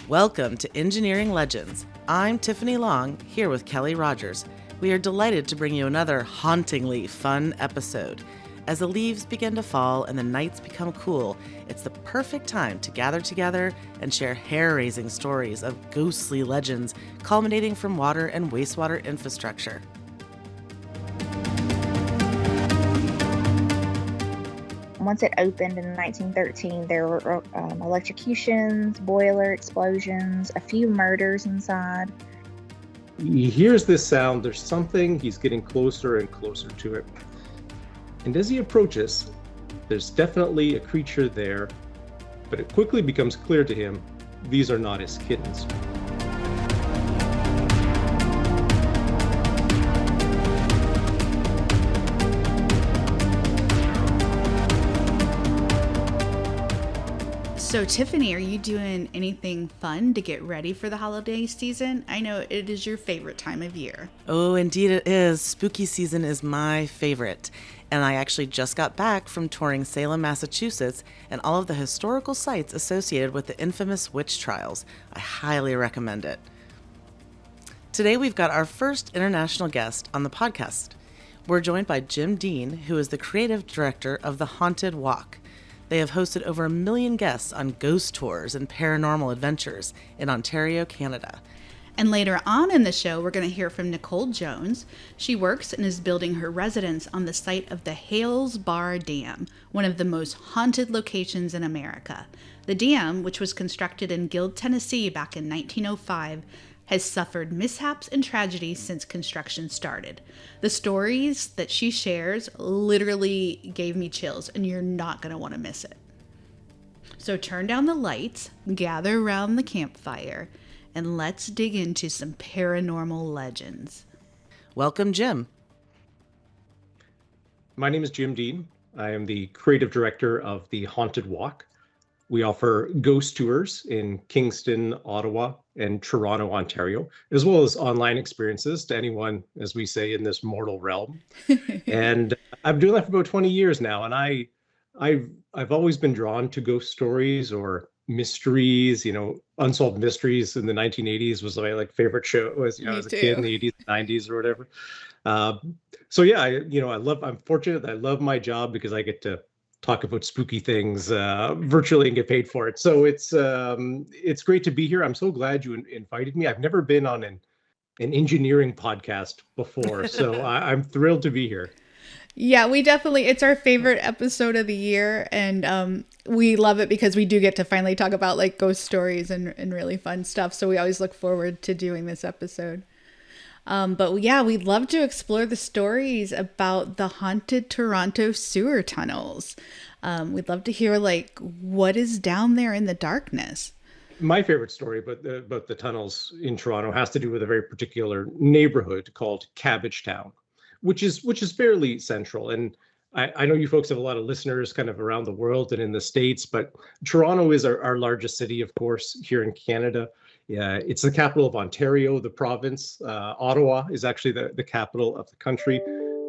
Welcome to Engineering Legends. I'm Tiffany Long, here with Kelly Rogers. We are delighted to bring you another hauntingly fun episode. As the leaves begin to fall and the nights become cool, it's the perfect time to gather together and share hair-raising stories of ghostly legends culminating from water and wastewater infrastructure. Once it opened in 1913, there were electrocutions, boiler explosions, a few murders inside. He hears this sound, there's something, he's getting closer and closer to it. And as he approaches, there's definitely a creature there, but it quickly becomes clear to him, these are not his kittens. So Tiffany, are you doing anything fun to get ready for the holiday season? I know it is your favorite time of year. Oh, indeed it is. Spooky season is my favorite. And I actually just got back from touring Salem, Massachusetts, and all of the historical sites associated with the infamous witch trials. I highly recommend it. Today we've got our first international guest on the podcast. We're joined by Jim Dean, who is the creative director of The Haunted Walk. They have hosted over 1 million guests on ghost tours and paranormal adventures in Ontario, Canada. And later on in the show, we're going to hear from Nicole Jones. She works and is building her residence on the site of the Hales Dam, one of the most haunted locations in America. The dam, which was constructed in Guild, Tennessee back in 1905, has suffered mishaps and tragedies since construction started. The stories that she shares literally gave me chills, and you're not going to want to miss it. So turn down the lights, gather around the campfire, and let's dig into some paranormal legends. Welcome, Jim. My name is Jim Dean. I am the creative director of The Haunted Walk. We offer ghost tours in Kingston, Ottawa, and Toronto, Ontario, as well as online experiences to anyone, as we say, in this mortal realm. And I've been doing that for about 20 years now, and I've always been drawn to ghost stories or mysteries. You know, Unsolved Mysteries in the 1980s was my favorite show. Was as a kid in the 80s, 90s, or whatever. So yeah, I'm fortunate that I love my job because I get to talk about spooky things virtually and get paid for it. So it's great to be here. I'm so glad you invited me. I've never been on an engineering podcast before, so I'm thrilled to be here. Yeah, it's our favorite episode of the year, and we love it because we do get to finally talk about ghost stories and really fun stuff. So we always look forward to doing this episode. But yeah, we'd love to explore the stories about the haunted Toronto sewer tunnels. We'd love to hear what is down there in the darkness. My favorite story about the tunnels in Toronto has to do with a very particular neighborhood called Cabbagetown, which is fairly central. And I know you folks have a lot of listeners kind of around the world and in the States, but Toronto is our largest city, of course, here in Canada. Yeah, it's the capital of Ontario, the province. Ottawa is actually the capital of the country.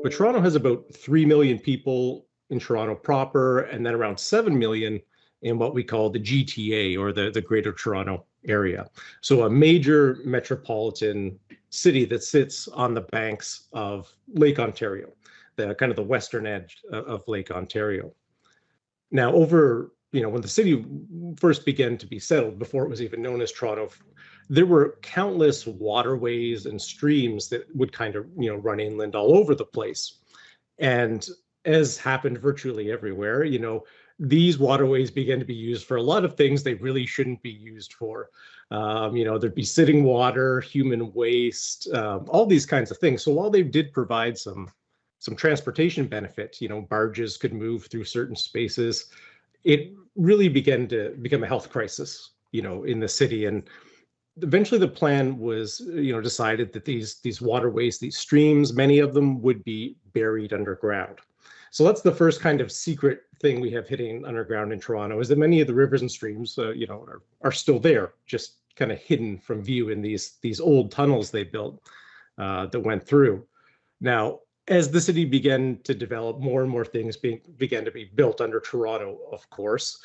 But Toronto has about 3 million people in Toronto proper, and then around 7 million in what we call the GTA, or the Greater Toronto Area. So a major metropolitan city that sits on the banks of Lake Ontario, the kind of the western edge of Lake Ontario. Now, when the city first began to be settled, before it was even known as Toronto, there were countless waterways and streams that would kind of, run inland all over the place. And as happened virtually everywhere, these waterways began to be used for a lot of things they really shouldn't be used for. There'd be sitting water, human waste, all these kinds of things. So while they did provide some transportation benefit, barges could move through certain spaces, it really began to become a health crisis, in the city. And eventually the plan was, decided that these waterways, these streams, many of them would be buried underground. So that's the first kind of secret thing we have hitting underground in Toronto, is that many of the rivers and streams, are still there, just kind of hidden from view in these old tunnels they built that went through. Now, as the city began to develop, more and more things began to be built under Toronto. Of course,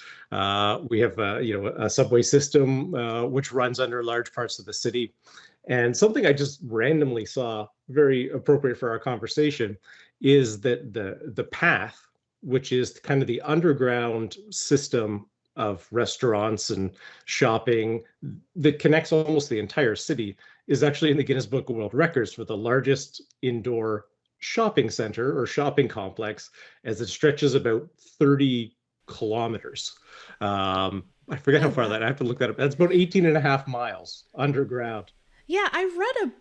we have a subway system which runs under large parts of the city, and something I just randomly saw, very appropriate for our conversation, is that the path, which is kind of the underground system of restaurants and shopping that connects almost the entire city, is actually in the Guinness Book of World Records for the largest indoor shopping center or shopping complex, as it stretches about 30 kilometers. I forget how far that, I have to look that up. That's about 18 and a half miles underground. Yeah, I read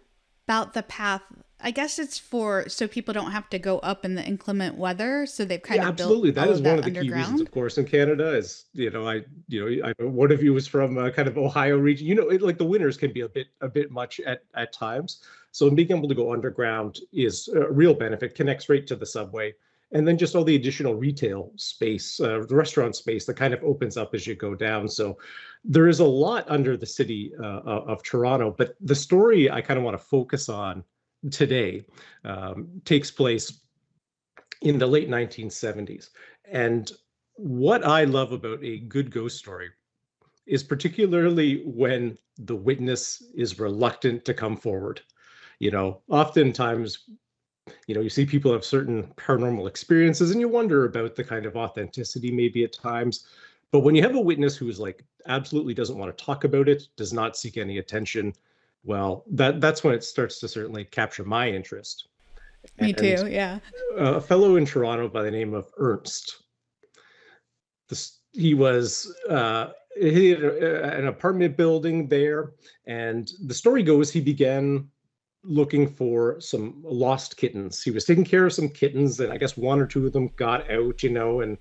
about the path. I guess it's so people don't have to go up in the inclement weather. So they've kind of absolutely. built That is one of the underground. key reasons, of course, in Canada. Is I know one of you is from kind of Ohio region. Like the winters can be a bit much at times. So being able to go underground is a real benefit. Connects right to the subway, and then just all the additional retail space, the restaurant space that kind of opens up as you go down. So there is a lot under the city of Toronto. But the story I kind of want to focus on today takes place in the late 1970s. And what I love about a good ghost story is particularly when the witness is reluctant to come forward. Oftentimes, you see people have certain paranormal experiences and you wonder about the kind of authenticity maybe at times. But when you have a witness who is like absolutely doesn't want to talk about it, does not seek any attention, well, that's when it starts to certainly capture my interest. Me too, yeah. A fellow in Toronto by the name of Ernst. He had an apartment building there, and the story goes he began looking for some lost kittens. He was taking care of some kittens, and I guess one or two of them got out, and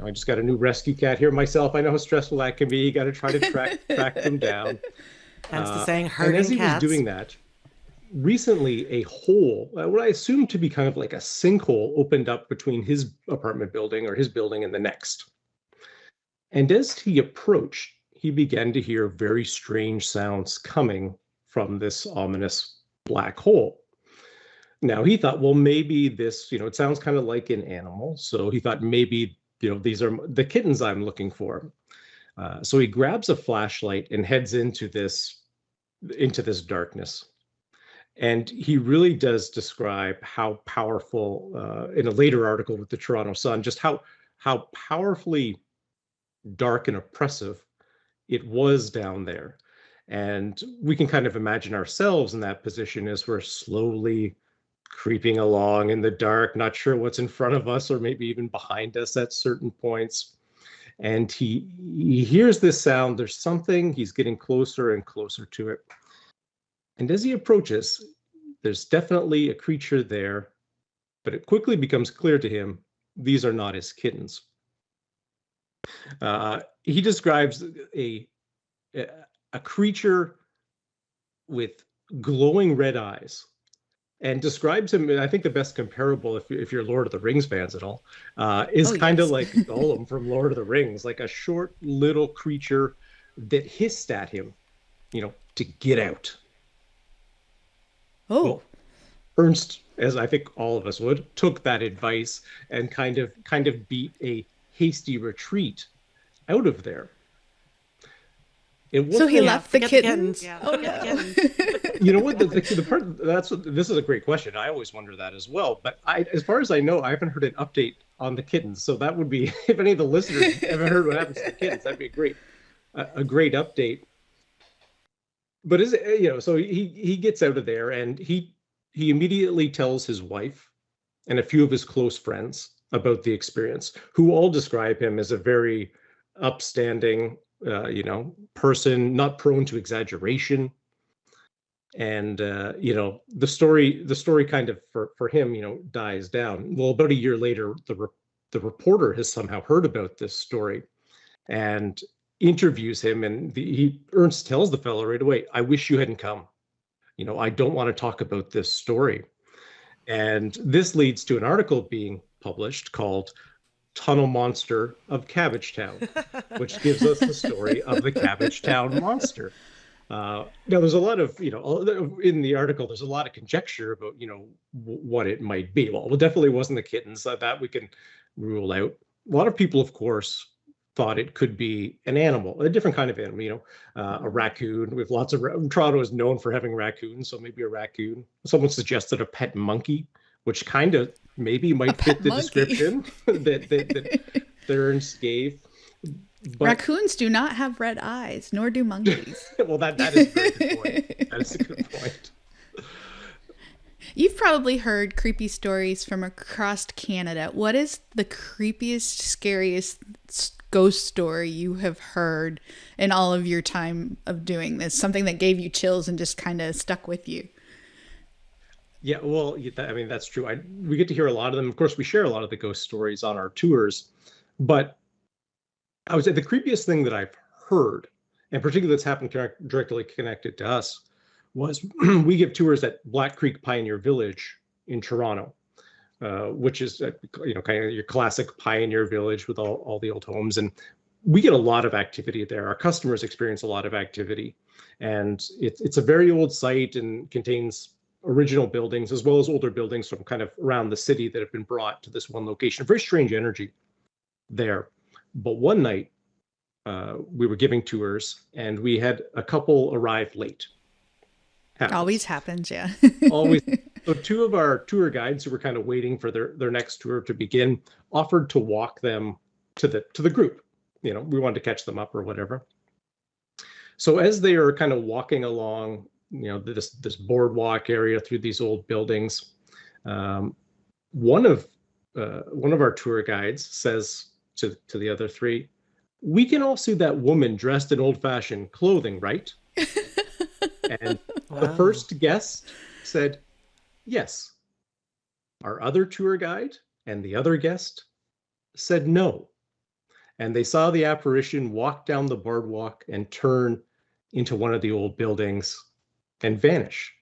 I just got a new rescue cat here myself. I know how stressful that can be. You got to try to track them down. Hence the saying, herding cats. And as he cats. was doing that, recently a hole, what I assume to be kind of like a sinkhole, opened up between his apartment building or his building and the next. And as he approached, he began to hear very strange sounds coming from this ominous black hole. Now he thought, well, maybe this, it sounds kind of like an animal. So he thought maybe, these are the kittens I'm looking for. So he grabs a flashlight and heads into this darkness. And he really does describe how powerful, in a later article with the Toronto Sun, just how powerfully dark and oppressive it was down there. And we can kind of imagine ourselves in that position as we're slowly creeping along in the dark, not sure what's in front of us or maybe even behind us at certain points. And he hears this sound. There's something. He's getting closer and closer to it. And as he approaches, there's definitely a creature there, but it quickly becomes clear to him these are not his kittens. He describes a creature with glowing red eyes, and describes him, I think the best comparable, if you're Lord of the Rings fans at all, is kind of like Gollum from Lord of the Rings, like a short little creature that hissed at him, to get out. Oh. Well, Ernst, as I think all of us would, took that advice and kind of beat a hasty retreat out of there. So he left the kittens. Yeah. Oh no! You know what? The part this is a great question. I always wonder that as well. But as far as I know, I haven't heard an update on the kittens. So that would be, if any of the listeners haven't heard what happens to the kittens, that'd be a great update. But so he gets out of there, and he immediately tells his wife and a few of his close friends about the experience, who all describe him as a very upstanding, person, not prone to exaggeration. And the story kind of for him, dies down. Well, about a year later, the reporter has somehow heard about this story and interviews him, and Ernst tells the fellow right away, "I wish you hadn't come. I don't want to talk about this story." And this leads to an article being published called Tunnel Monster of Cabbagetown, which gives us the story of the Cabbagetown monster. Now, there's a lot of, in the article, there's a lot of conjecture about, what it might be. Well, it definitely wasn't the kittens. That we can rule out. A lot of people, of course, thought it could be an animal, a different kind of animal, a raccoon. We have lots of, Toronto is known for having raccoons, so maybe a raccoon. Someone suggested a pet monkey, which kind of maybe might fit the description that Thurns gave. But raccoons do not have red eyes, nor do monkeys. Well, that is a very good point. That is a good point. You've probably heard creepy stories from across Canada. What is the creepiest, scariest ghost story you have heard in all of your time of doing this? Something that gave you chills and just kind of stuck with you? Yeah, well, I mean, that's true. We get to hear a lot of them. Of course, we share a lot of the ghost stories on our tours, but I would say the creepiest thing that I've heard, and particularly that's happened directly connected to us, was we give tours at Black Creek Pioneer Village in Toronto, which is kind of your classic pioneer village with all the old homes, and we get a lot of activity there. Our customers experience a lot of activity, and it's a very old site and contains original buildings as well as older buildings from kind of around the city that have been brought to this one location. Very strange energy there. But one night, we were giving tours, and we had a couple arrive late. Always happens, yeah. Always. So two of our tour guides who were kind of waiting for their next tour to begin offered to walk them to the group. We wanted to catch them up or whatever. So as they are kind of walking along, this boardwalk area through these old buildings, one of our tour guides says to the other three, "We can all see that woman dressed in old-fashioned clothing, right?" And wow. The first guest said, "Yes." Our other tour guide and the other guest said no. And they saw the apparition walk down the boardwalk and turn into one of the old buildings and vanish.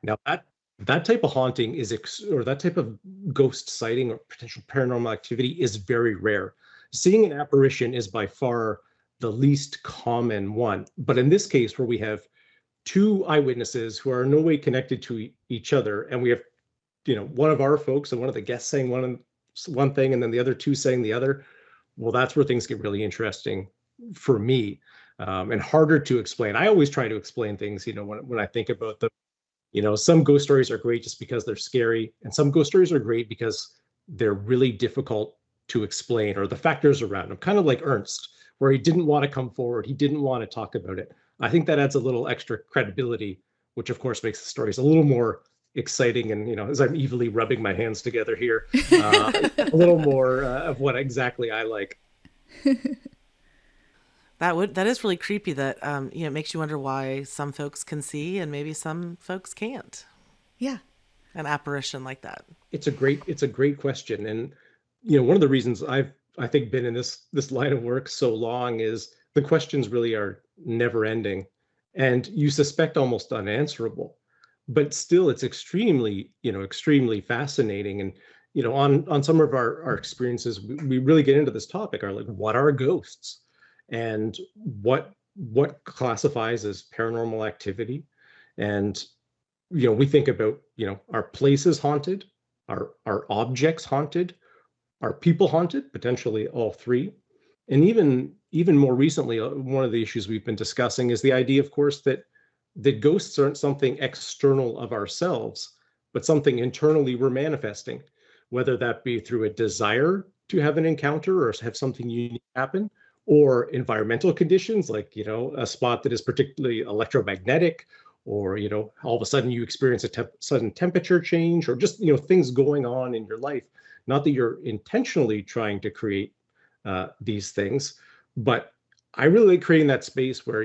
Now, that type of haunting or that type of ghost sighting or potential paranormal activity is very rare. Seeing an apparition is by far the least common one. But in this case, where we have two eyewitnesses who are in no way connected to each other, and we have, one of our folks and one of the guests saying one thing, and then the other two saying the other, well, that's where things get really interesting for me, and harder to explain. I always try to explain things, when I think about them. Some ghost stories are great just because they're scary, and some ghost stories are great because they're really difficult to explain, or the factors around them, kind of like Ernst, where he didn't want to come forward. He didn't want to talk about it. I think that adds a little extra credibility, which of course makes the stories a little more exciting. And, as I'm evilly rubbing my hands together here, a little more of what exactly I like. That is really creepy. That it makes you wonder why some folks can see and maybe some folks can't. Yeah, an apparition like that. It's a great question, and one of the reasons I think been in this line of work so long is the questions really are never ending, and you suspect almost unanswerable, but still it's extremely fascinating. And on some of our experiences, we really get into this topic, are like, what are ghosts, and what classifies as paranormal activity. And we think about are places haunted, are objects haunted, are people haunted, potentially all three. And even more recently, one of the issues we've been discussing is the idea, of course, that ghosts aren't something external of ourselves, but something internally we're manifesting, whether that be through a desire to have an encounter or have something unique happen, or environmental conditions, like a spot that is particularly electromagnetic, or all of a sudden you experience a sudden temperature change, or just things going on in your life. Not that you're intentionally trying to create these things, but I really like creating that space where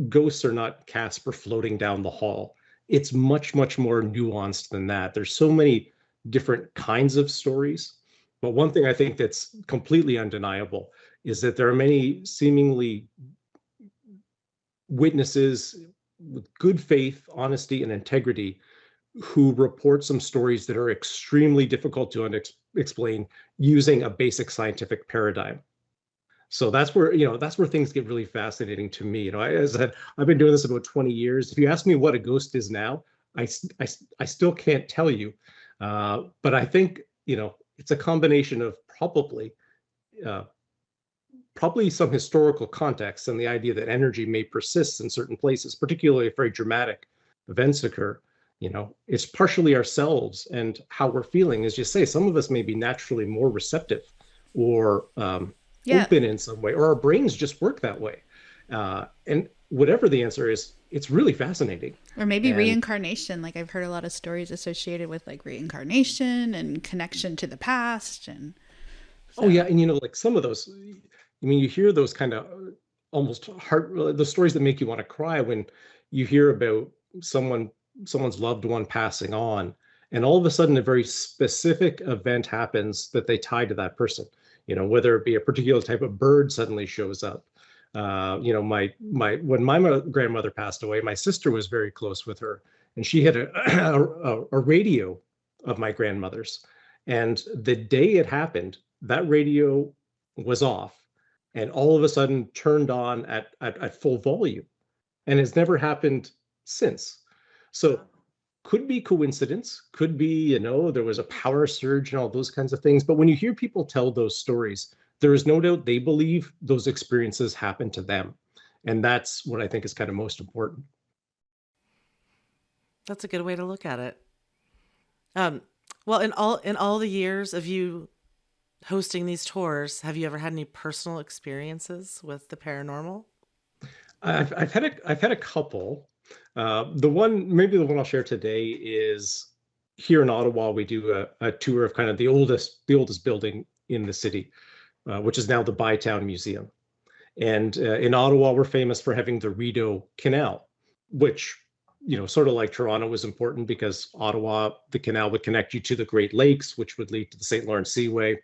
ghosts are not Casper floating down the hall. It's much, much more nuanced than that. There's so many different kinds of stories, but one thing I think that's completely undeniable is that there are many seemingly witnesses with good faith, honesty, and integrity who report some stories that are extremely difficult to explain using a basic scientific paradigm. So that's where, that's where things get really fascinating to me. As I said, I've been doing this about 20 years. If you ask me what a ghost is now, I still can't tell you. But I think, it's a combination of uh, probably some historical context and the idea that energy may persist in certain places, particularly if very dramatic events occur. It's partially ourselves and how we're feeling. As you say, some of us may be naturally more receptive or Yeah. open in some way, or our brains just work that way. And whatever the answer is, it's really fascinating. Or maybe And reincarnation. Like I've heard a lot of stories associated with like reincarnation and connection to the past. And oh yeah, so, and like some of those, you hear those kind of almost heart, the stories that make you want to cry when you hear about someone's loved one passing on, and all of a sudden a very specific event happens that they tie to that person. Whether it be a particular type of bird suddenly shows up. My when my grandmother passed away, my sister was very close with her, and she had a radio of my grandmother's, and the day it happened, that radio was off, and all of a sudden turned on at full volume, and it's never happened since. So could be coincidence, could be, there was a power surge and all those kinds of things. But when you hear people tell those stories, there is no doubt they believe those experiences happened to them. And that's what I think is kind of most important. That's a good way to look at it. Um, well, in all the years of you hosting these tours, have you ever had any personal experiences with the paranormal? I've had a couple. Maybe the one I'll share today is here in Ottawa. We do a tour of kind of the oldest building in the city, which is now the Bytown Museum. And in Ottawa, we're famous for having the Rideau Canal, which, sort of like Toronto was important because Ottawa, the canal would connect you to the Great Lakes, which would lead to the St. Lawrence Seaway,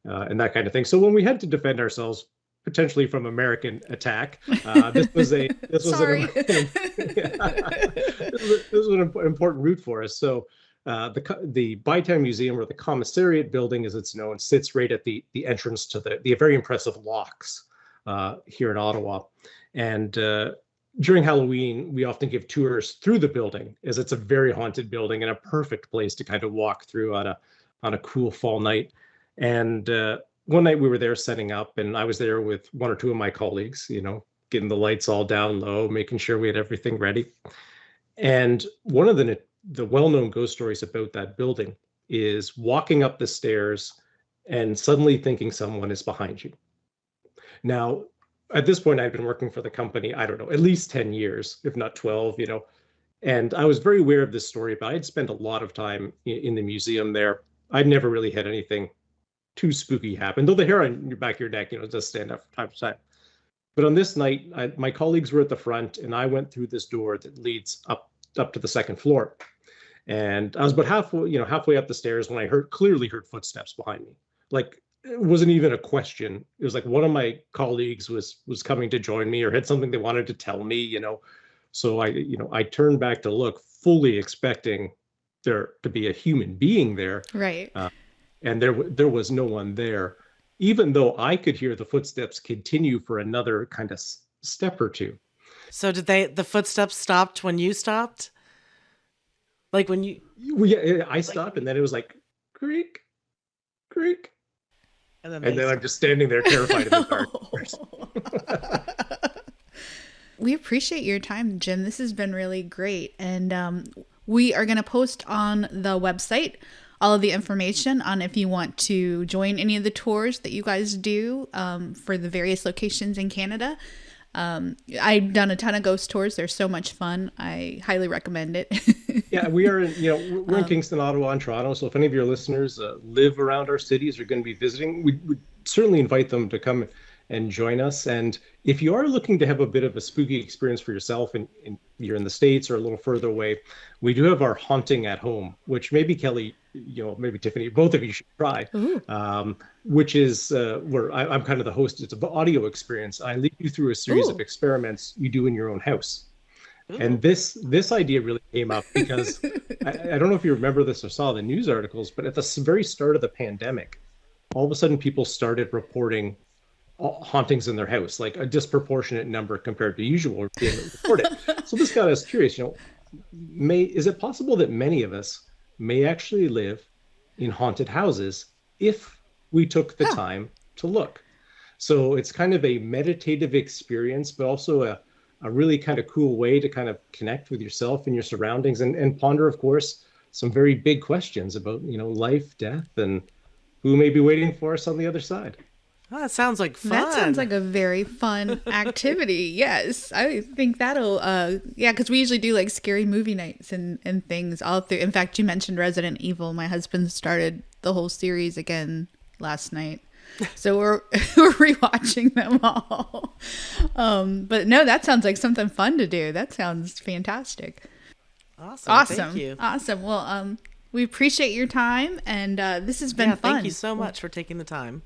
and that kind of thing. So when we had to defend ourselves potentially from American attack, this was sorry. this was an important route for us. So the Bytown Museum, or the Commissariat Building as it's known, sits right at the entrance to the very impressive locks here in Ottawa. And during Halloween, we often give tours through the building, as it's a very haunted building and a perfect place to kind of walk through on a cool fall night. And one night we were there setting up, and I was there with one or two of my colleagues, getting the lights all down low, making sure we had everything ready. And one of the well-known ghost stories about that building is walking up the stairs and suddenly thinking someone is behind you. Now, at this point, I'd been working for the company, I don't know, at least 10 years, if not 12, and I was very aware of this story, but I'd spent a lot of time in the museum there. I'd never really had anything too spooky happen, though the hair on your back of your neck, does stand up from time to time. But on this night, my colleagues were at the front, and I went through this door that leads up to the second floor. And I was about halfway up the stairs when I clearly heard footsteps behind me. Like, it wasn't even a question. It was like one of my colleagues was coming to join me or had something they wanted to tell me, So I turned back to look, fully expecting there to be a human being there. Right. And there was no one there, even though I could hear the footsteps continue for another kind of step or two. So did the footsteps stopped when you stopped? Like when you I stopped, and then it was like creak, creak, and then I'm just standing there terrified in the dark. We appreciate your time, Jim. This has been really great. And we are going to post on the website all of the information on if you want to join any of the tours that you guys do for the various locations in Canada. I've done a ton of ghost tours. They're so much fun. I highly recommend it. Yeah, we're in Kingston, Ottawa, and Toronto. So if any of your listeners live around our cities or are going to be visiting, we'd certainly invite them to come and join us. And if you are looking to have a bit of a spooky experience for yourself, and you're in the States or a little further away, we do have our Haunting at Home, which maybe Kelly, maybe Tiffany, both of you should try. Which is where I'm kind of the host. It's an audio experience. I lead you through a series of experiments you do in your own house. And this idea really came up because I don't know if you remember this or saw the news articles, but at the very start of the pandemic, all of a sudden people started reporting hauntings in their house, like a disproportionate number compared to usual being reported. So this got us curious, is it possible that many of us may actually live in haunted houses if we took the time to look? So it's kind of a meditative experience, but also a really kind of cool way to kind of connect with yourself and your surroundings, and ponder, of course, some very big questions about, life, death, and who may be waiting for us on the other side. Oh, that sounds like fun. That sounds like a very fun activity. Yes, I think that'll, yeah, because we usually do like scary movie nights and things all through. In fact, you mentioned Resident Evil. My husband started the whole series again last night. So we're rewatching them all. But no, that sounds like something fun to do. That sounds fantastic. Awesome. Thank you. Awesome. Well, we appreciate your time, and this has been fun. Thank you so much for taking the time.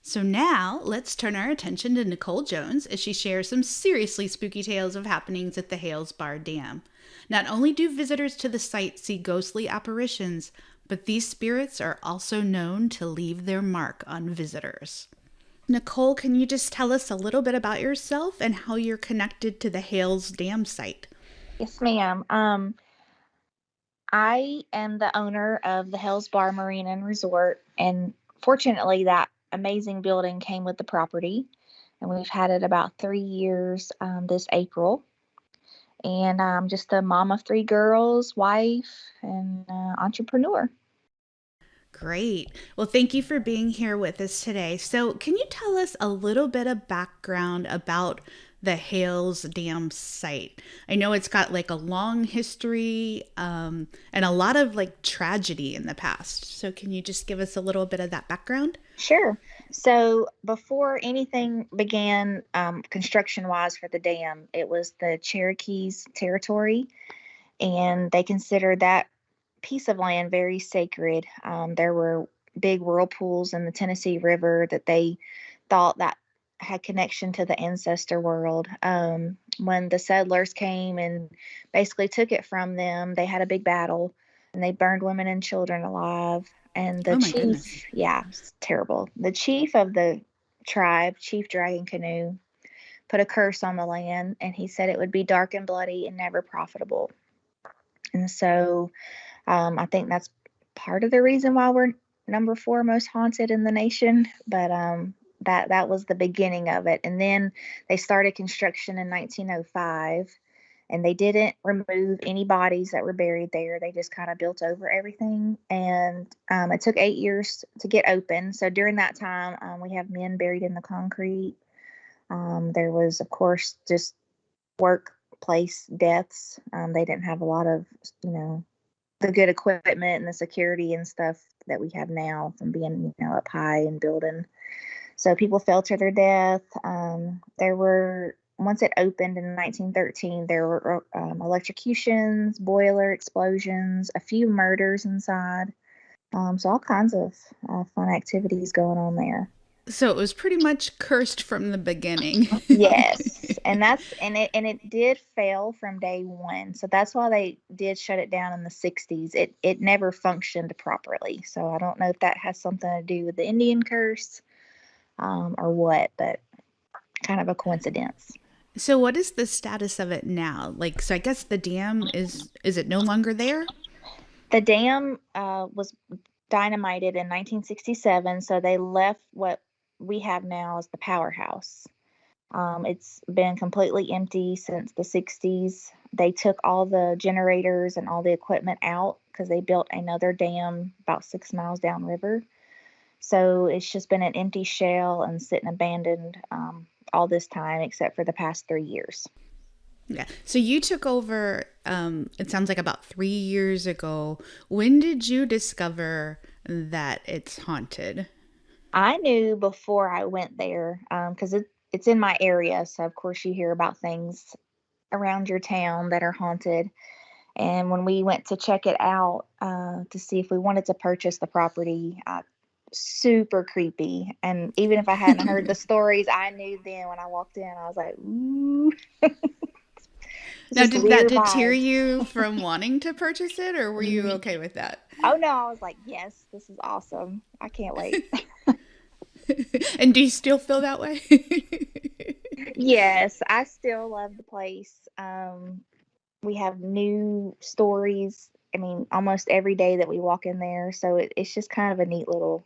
So now let's turn our attention to Nicole Jones as she shares some seriously spooky tales of happenings at the Hales Dam. Not only do visitors to the site see ghostly apparitions, but these spirits are also known to leave their mark on visitors. Nicole, can you just tell us a little bit about yourself and how you're connected to the Hales Dam site? Yes, ma'am. I am the owner of the Hales Bar Marina and Resort, and fortunately that amazing building came with the property, and we've had it about 3 years this April. And I'm just a mom of 3 girls, wife, and entrepreneur. Great. Well, thank you for being here with us today. So can you tell us a little bit of background about the Hales Dam site? I know it's got like a long history and a lot of like tragedy in the past. So can you just give us a little bit of that background? Sure. So before anything began construction-wise for the dam, it was the Cherokees' territory, and they considered that piece of land very sacred. There were big whirlpools in the Tennessee River that they thought that had connection to the ancestor world. When the settlers came and basically took it from them, they had a big battle, and they burned women and children alive. And the chief, goodness. Yeah, it's terrible. The chief of the tribe, Chief Dragon Canoe, put a curse on the land, and he said it would be dark and bloody and never profitable. And so I think that's part of the reason why we're number 4 most haunted in the nation. But that was the beginning of it. And then they started construction in 1905, and they didn't remove any bodies that were buried there. They just kind of built over everything. And it took 8 years to get open. So during that time, we have men buried in the concrete. There was, of course, just workplace deaths. They didn't have a lot of, the good equipment and the security and stuff that we have now from being, up high and building. So people fell to their death. Once it opened in 1913, there were electrocutions, boiler explosions, a few murders inside. So all kinds of fun activities going on there. So it was pretty much cursed from the beginning. Yes, and it did fail from day one. So that's why they did shut it down in the 60s. It never functioned properly. So I don't know if that has something to do with the Indian curse or what, but kind of a coincidence. So what is the status of it now? So I guess the dam is it no longer there? The dam was dynamited in 1967, so they left what we have now as the powerhouse. It's been completely empty since the 60s. They took all the generators and all the equipment out because they built another dam about 6 miles downriver. So it's just been an empty shell and sitting abandoned all this time, except for the past 3 years. Yeah. So you took over, it sounds like about 3 years ago. When did you discover that it's haunted? I knew before I went there because it's in my area. So, of course, you hear about things around your town that are haunted. And when we went to check it out to see if we wanted to purchase the property, super creepy. And even if I hadn't heard the stories, I knew then when I walked in, I was like, ooh. Now, did that deter you from wanting to purchase it, or were you okay with that? Oh, no. I was like, yes, this is awesome. I can't wait. And do you still feel that way? Yes, I still love the place. We have new stories. I mean, almost every day that we walk in there. So it's just kind of a neat little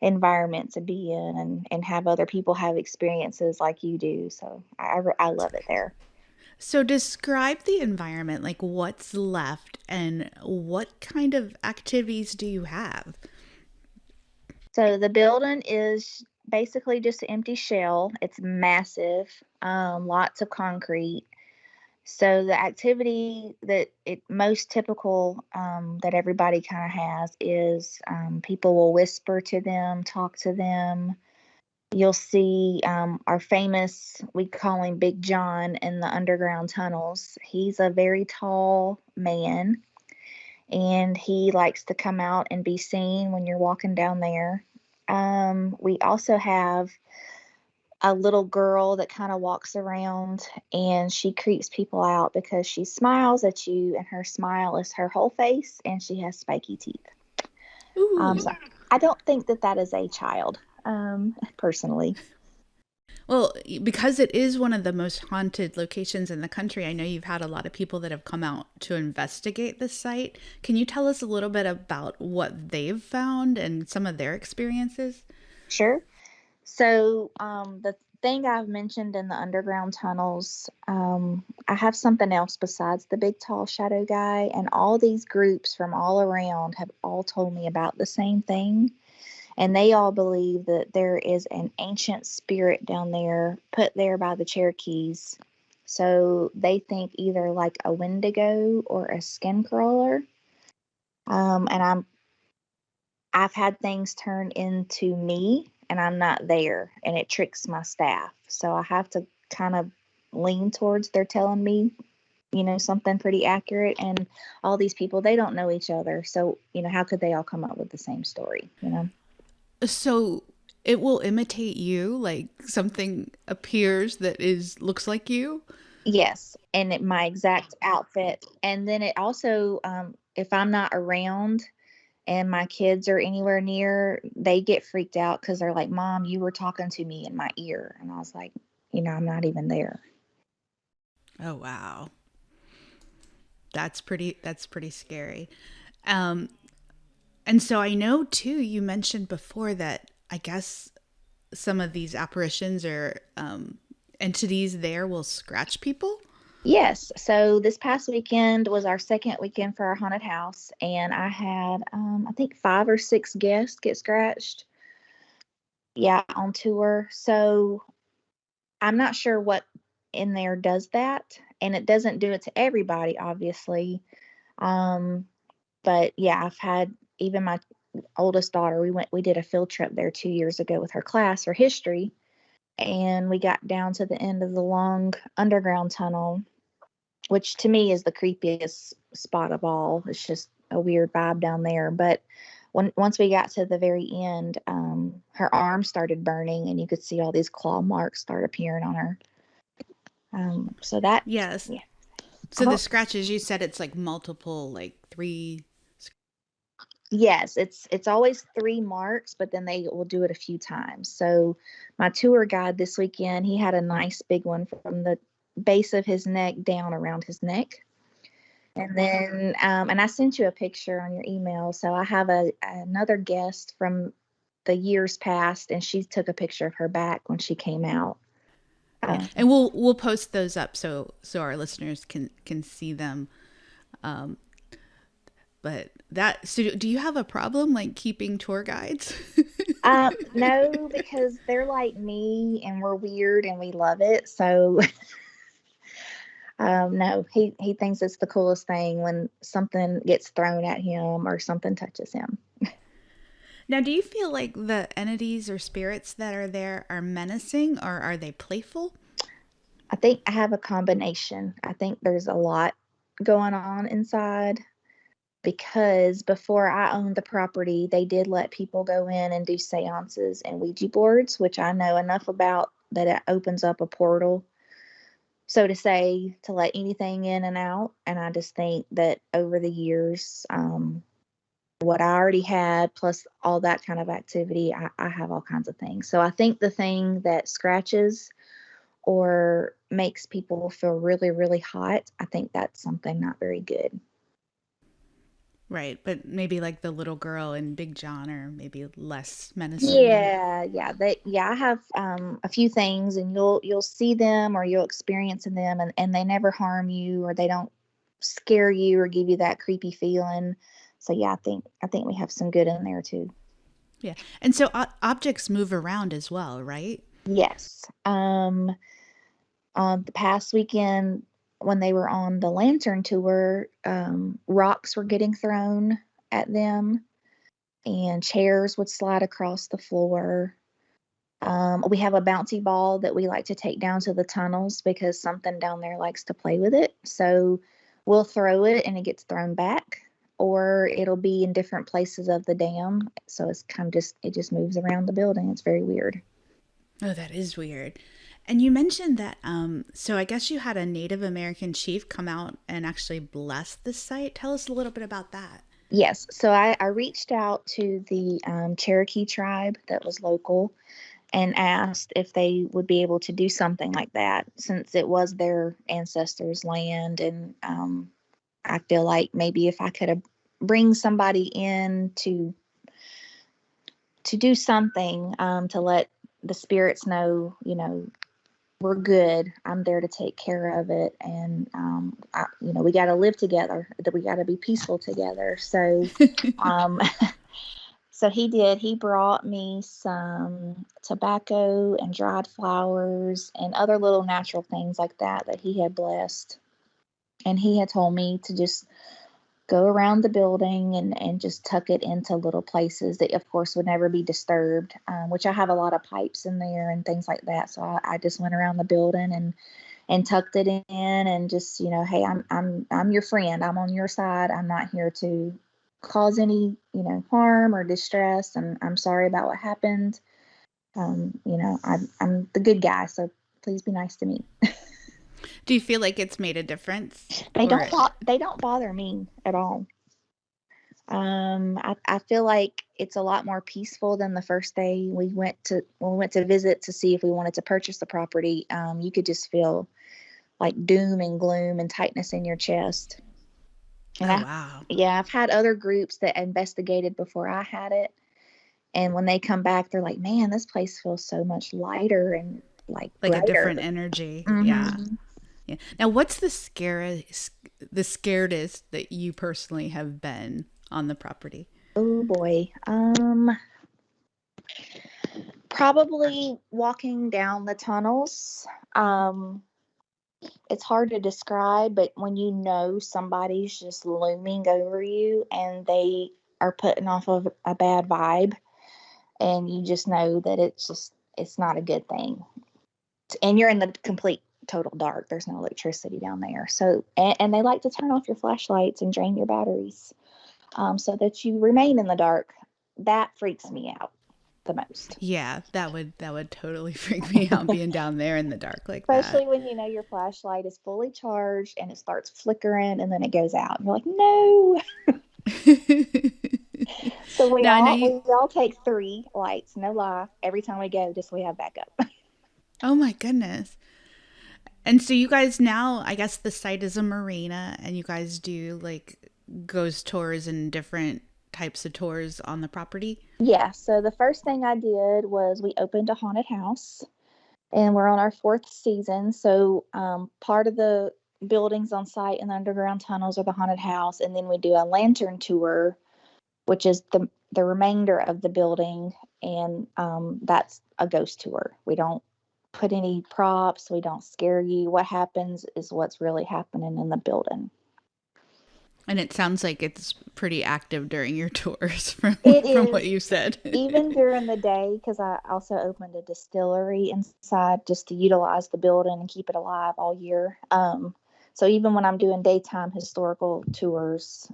environment to be in, and have other people have experiences like you do. So I love it there. So describe the environment, like what's left and what kind of activities do you have? So the building is basically just an empty shell. It's massive, lots of concrete. So the activity that it most typical, that everybody kind of has is, people will whisper to them, talk to them. You'll see, our famous, we call him Big John in the underground tunnels. He's a very tall man, and he likes to come out and be seen when you're walking down there. We also have a little girl that kind of walks around, and she creeps people out because she smiles at you, and her smile is her whole face, and she has spiky teeth. Ooh. So I don't think that that is a child, personally. Well, because it is one of the most haunted locations in the country, I know you've had a lot of people that have come out to investigate this site. Can you tell us a little bit about what they've found and some of their experiences? Sure. So, the thing I've mentioned in the underground tunnels, I have something else besides the big tall shadow guy, and all these groups from all around have all told me about the same thing. And they all believe that there is an ancient spirit down there, put there by the Cherokees. So they think either like a Wendigo or a skin crawler. And I've had things turn into me, and I'm not there, and it tricks my staff. So I have to kind of lean towards they're telling me, something pretty accurate. And all these people, they don't know each other. So, how could they all come up with the same story? So it will imitate you, like something appears that looks like you. Yes. And my exact outfit. And then it also, if I'm not around and my kids are anywhere near, they get freaked out because they're like, Mom, you were talking to me in my ear. And I was like, I'm not even there. Oh wow. That's pretty scary. Um and so I know too you mentioned before that I guess some of these apparitions or entities there will scratch people. Yes. So this past weekend was our second weekend for our haunted house, and I had, I think 5 or 6 guests get scratched. Yeah, on tour. So I'm not sure what in there does that, and it doesn't do it to everybody, obviously. Um, but yeah, I've had even my oldest daughter. We did a field trip there 2 years ago with her class for history, and we got down to the end of the long underground tunnel, which to me is the creepiest spot of all. It's just a weird vibe down there. But once we got to the very end, her arm started burning, and you could see all these claw marks start appearing on her. So that, Yes. yeah. So the scratches, you said it's like multiple, like 3. Yes, it's always 3 marks, but then they will do it a few times. So my tour guide this weekend, he had a nice big one from the base of his neck down around his neck. And then, and I sent you a picture on your email. So I have another guest from the years past, and she took a picture of her back when she came out. Yeah. And we'll post those up so our listeners can see them. But so do you have a problem like keeping tour guides? No, because they're like me, and we're weird, and we love it. So no, he thinks it's the coolest thing when something gets thrown at him or something touches him. Now, do you feel like the entities or spirits that are there are menacing or are they playful? I think I have a combination. I think there's a lot going on inside, because before I owned the property, they did let people go in and do seances and Ouija boards, which I know enough about that it opens up a portal, so to say, to let anything in and out. And I just think that over the years, what I already had, plus all that kind of activity, I have all kinds of things. So I think the thing that scratches or makes people feel really, really hot, I think that's something not very good. Right, but maybe like the little girl and Big John are maybe less menacing. Yeah. I have a few things, and you'll see them or you'll experience them, and they never harm you, or they don't scare you or give you that creepy feeling. So yeah, I think we have some good in there too. Yeah. And so objects move around as well, right? Yes. The past weekend when they were on the lantern tour, rocks were getting thrown at them, and chairs would slide across the floor. We have a bouncy ball that we like to take down to the tunnels because something down there likes to play with it. So we'll throw it and it gets thrown back, or it'll be in different places of the dam. So it's kind of it just moves around the building. It's very weird. Oh, that is weird. And you mentioned that, so I guess you had a Native American chief come out and actually bless the site. Tell us a little bit about that. Yes. So I reached out to the Cherokee tribe that was local and asked if they would be able to do something like that, since it was their ancestors' land. And I feel like maybe if I could bring somebody in to do something, to let the spirits know, we're good. I'm there to take care of it, and we got to live together. That we got to be peaceful together. So, so he did. He brought me some tobacco and dried flowers and other little natural things like that he had blessed, and he had told me to just go around the building and just tuck it into little places that, of course, would never be disturbed, which I have a lot of pipes in there and things like that. So I just went around the building and tucked it in, and just, hey, I'm your friend. I'm on your side. I'm not here to cause any, harm or distress. And I'm sorry about what happened. I'm the good guy. So please be nice to me. Do you feel like it's made a difference? They don't bother me at all. I feel like it's a lot more peaceful than the first day we went to visit to see if we wanted to purchase the property. You could just feel like doom and gloom and tightness in your chest. And wow. I've had other groups that investigated before I had it, and when they come back, they're like, "Man, this place feels so much lighter and like a different brighter." energy. Mm-hmm. Yeah. Now, what's the scaredest that you personally have been on the property? Oh boy. Probably walking down the tunnels. It's hard to describe, but when somebody's just looming over you and they are putting off of a bad vibe, and you just know that it's not a good thing. And you're in the complete total dark. There's no electricity down there. So, and they like to turn off your flashlights and drain your batteries, so that you remain in the dark. That freaks me out the most. Yeah, that would totally freak me out, being down there in the dark like Especially that. when your flashlight is fully charged and it starts flickering and then it goes out. And you're like, no. So we all take 3 lights, no lie, every time we go, just so we have backup. Oh my goodness. And so you guys now, I guess the site is a marina, and you guys do like ghost tours and different types of tours on the property? Yeah. So the first thing I did was we opened a haunted house, and we're on our 4th season. So part of the buildings on site and the underground tunnels are the haunted house, and then we do a lantern tour, which is the remainder of the building, and that's a ghost tour. We don't put any props. We don't scare you. What happens is what's really happening in the building. And it sounds like it's pretty active during your tours from what you said. Even during the day, because I also opened a distillery inside just to utilize the building and keep it alive all year. So even when I'm doing daytime historical tours,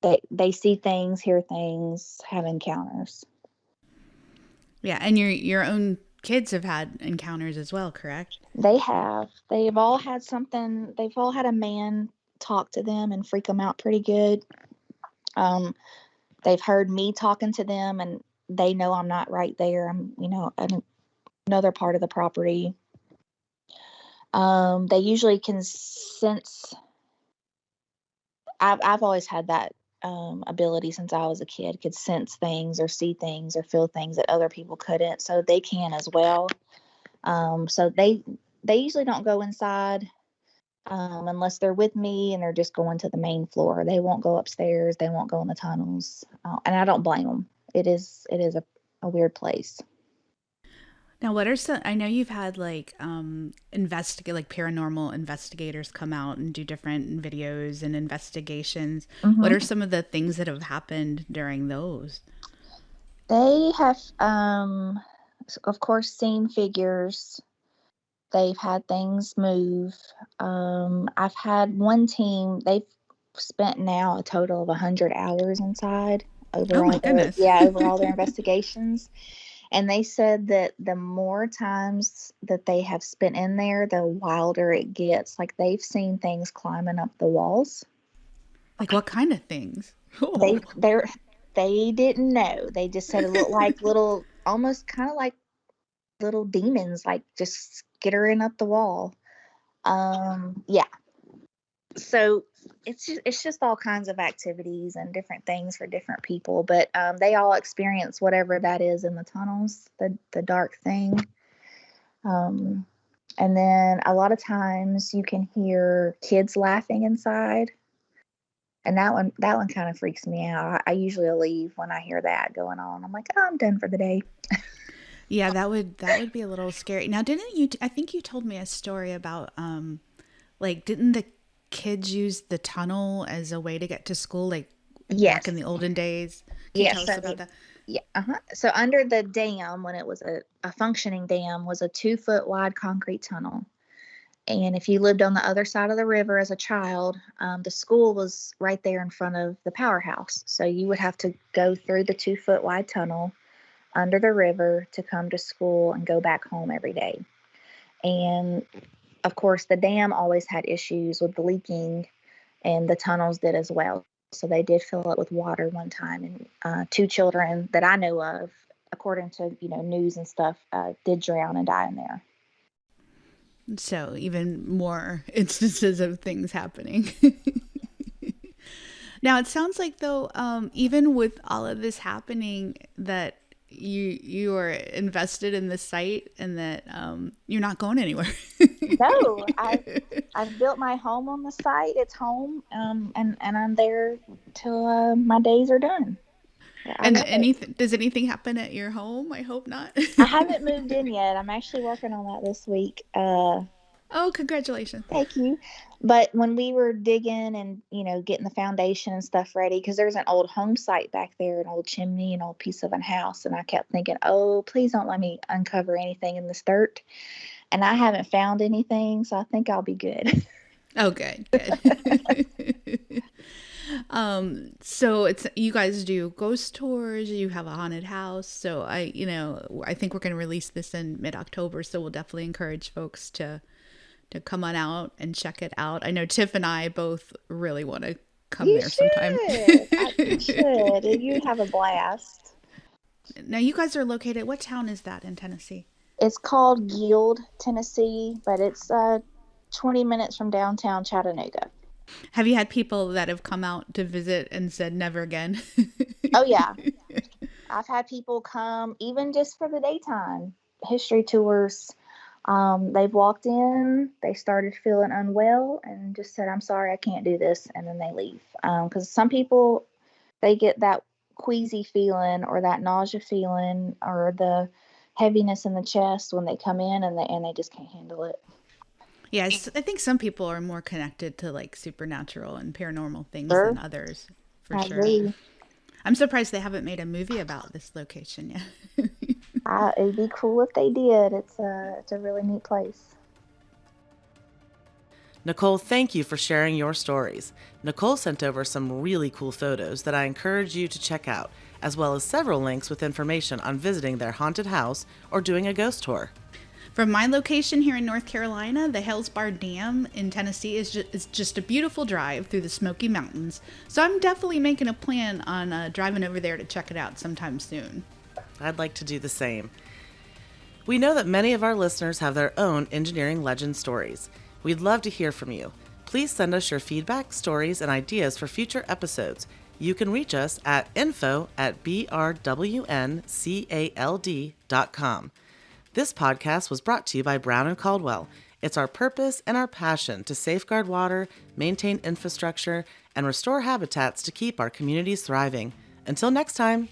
they see things, hear things, have encounters. Yeah, and your own kids have had encounters as well, correct? They have. They've all had something. They've all had a man talk to them and freak them out pretty good. They've heard me talking to them, and they know I'm not right there. I'm, another part of the property. They usually can sense. I've always had that ability since I was a kid. Could sense things or see things or feel things that other people couldn't. So they can as well. So they usually don't go inside unless they're with me and they're just going to the main floor. They won't go upstairs. They won't go in the tunnels. And I don't blame them. It is a weird place. Now, what are some? I know you've had like paranormal investigators come out and do different videos and investigations. Mm-hmm. What are some of the things that have happened during those? They have, of course, seen figures. They've had things move. I've had one team. They've spent now a total of 100 hours inside over Oh my goodness. over all their investigations. And they said that the more times that they have spent in there, the wilder it gets. Like, they've seen things climbing up the walls. Like, what kind of things? They didn't know. They just said it looked like little, almost kind of like little demons, like just skittering up the wall. Yeah. So it's just all kinds of activities and different things for different people, but they all experience whatever that is in the tunnels, the dark thing. And then a lot of times you can hear kids laughing inside, and that one kind of freaks me out. I usually leave when I hear that going on. I'm like, oh, I'm done for the day. Yeah, that would be a little scary. Now, didn't you? I think you told me a story about didn't the kids use the tunnel as a way to get to school, like back in the olden days? Can you tell us about that? Yeah. So under the dam, when it was a functioning dam, was a 2-foot wide concrete tunnel. And if you lived on the other side of the river as a child, the school was right there in front of the powerhouse. So you would have to go through the 2-foot wide tunnel under the river to come to school and go back home every day. And of course, the dam always had issues with the leaking, and the tunnels did as well. So they did fill it with water one time, and 2 children that I know of, according to news and stuff, did drown and die in there. So even more instances of things happening. Now, it sounds like, though, even with all of this happening, that you are invested in the site, and that you're not going anywhere. No, I've built my home on the site. It's home, and I'm there till my days are done. And does anything happen at your home? I hope not. I haven't moved in yet. I'm actually working on that this week. Oh, congratulations. Thank you. But when we were digging and, getting the foundation and stuff ready, because there's an old home site back there, an old chimney, an old piece of a house. And I kept thinking, oh, please don't let me uncover anything in this dirt. And I haven't found anything, so I think I'll be good. Oh, good. So you guys do ghost tours, you have a haunted house. So I think we're going to release this in mid-October. So we'll definitely encourage folks to come on out and check it out. I know Tiff and I both really want to come there sometime. You should. You'd have a blast. Now, you guys are located, what town is that in Tennessee? It's called Guild, Tennessee, but it's 20 minutes from downtown Chattanooga. Have you had people that have come out to visit and said never again? Oh, yeah. I've had people come even just for the daytime history tours. They've walked in, they started feeling unwell and just said, I'm sorry, I can't do this. And then they leave. Because some people, they get that queasy feeling or that nausea feeling or the heaviness in the chest when they come in, and they just can't handle it. Yeah, I think some people are more connected to like supernatural and paranormal things than others, for I sure. agree. I'm surprised they haven't made a movie about this location yet. It'd be cool if they did. It's a really neat place. Nicole, thank you for sharing your stories. Nicole sent over some really cool photos that I encourage you to check out, as well as several links with information on visiting their haunted house or doing a ghost tour. From my location here in North Carolina, the Hales Dam in Tennessee is just a beautiful drive through the Smoky Mountains. So I'm definitely making a plan on driving over there to check it out sometime soon. I'd like to do the same. We know that many of our listeners have their own engineering legend stories. We'd love to hear from you. Please send us your feedback, stories, and ideas for future episodes. You can reach us at info@brwncald.com. This podcast was brought to you by Brown & Caldwell. It's our purpose and our passion to safeguard water, maintain infrastructure, and restore habitats to keep our communities thriving. Until next time.